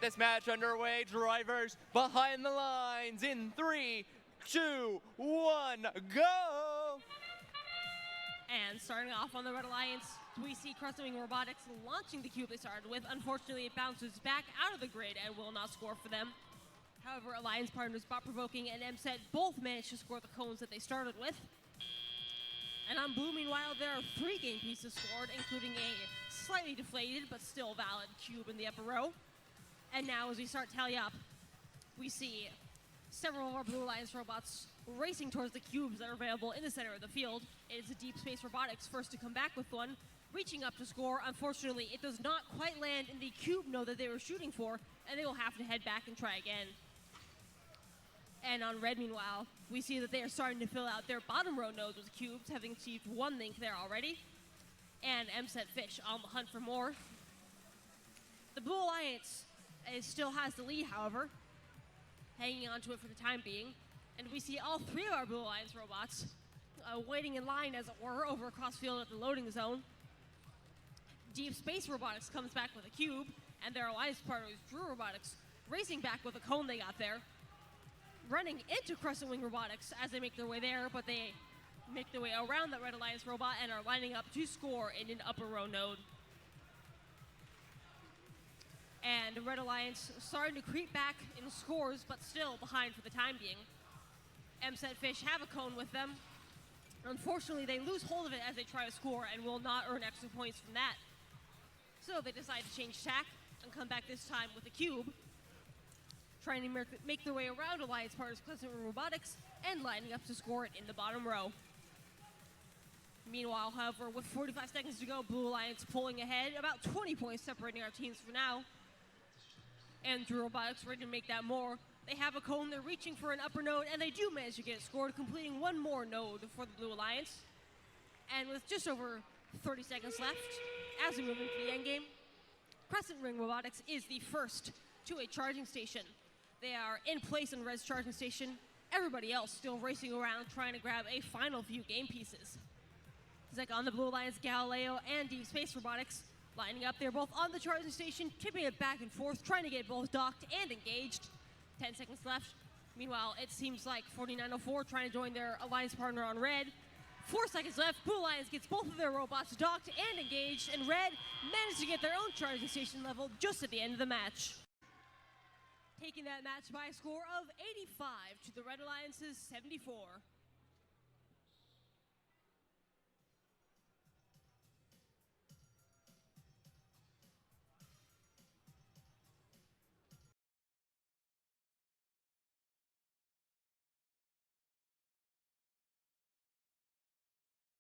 this match underway. Drivers behind the lines in 3, 2, 1, go! And starting off on the Red Alliance, we see Crescent Robotics launching the cube they started with. Unfortunately, it bounces back out of the grid and will not score for them. However, Alliance partners Bot Provoking and MSET both managed to score the cones that they started with. And on Blue, meanwhile, there are 3 game pieces scored, including a slightly deflated but still valid cube in the upper row. And now, as we start tally up, we see several of our Blue Alliance robots racing towards the cubes that are available in the center of the field. It is a Deep Space Robotics first to come back with one, reaching up to score. Unfortunately, it does not quite land in the cube node that they were shooting for, and they will have to head back and try again. And on Red, meanwhile, we see that they are starting to fill out their bottom row nodes with cubes, having achieved 1 link there already. And MSET Fish on the hunt for more. The Blue Alliance still has the lead, however, hanging on to it for the time being. And we see all 3 of our Blue Alliance robots waiting in line, as it were, over across field at the loading zone. Deep Space Robotics comes back with a cube, and their Alliance partners, Drew Robotics, racing back with a cone they got there. Running into Crescent Wing Robotics as they make their way there, but they make their way around that Red Alliance robot and are lining up to score in an upper row node. And Red Alliance starting to creep back in scores, but still behind for the time being. MSET Fish have a cone with them. Unfortunately, they lose hold of it as they try to score and will not earn extra points from that. So they decide to change tack and come back this time with a cube, trying to make their way around Alliance partners Crescent Robotics and lining up to score it in the bottom row. Meanwhile, however, with 45 seconds to go, Blue Alliance pulling ahead, about 20 points separating our teams for now. And Drew Robotics ready to make that more. They have a cone, they're reaching for an upper node, and they do manage to get it scored, completing 1 more node for the Blue Alliance. And with just over 30 seconds left, as we move into the endgame, Crescent Ring Robotics is the first to a charging station. They are in place in Red's charging station. Everybody else still racing around trying to grab a final few game pieces. It's like on the Blue Alliance, Galileo and Deep Space Robotics lining up. They're both on the charging station, tipping it back and forth, trying to get both docked and engaged. 10 seconds left. Meanwhile, it seems like 4904 trying to join their Alliance partner on Red. 4 seconds left. Blue Alliance gets both of their robots docked and engaged, and Red managed to get their own charging station level just at the end of the match. Taking that match by a score of 85 to the Red Alliance's 74.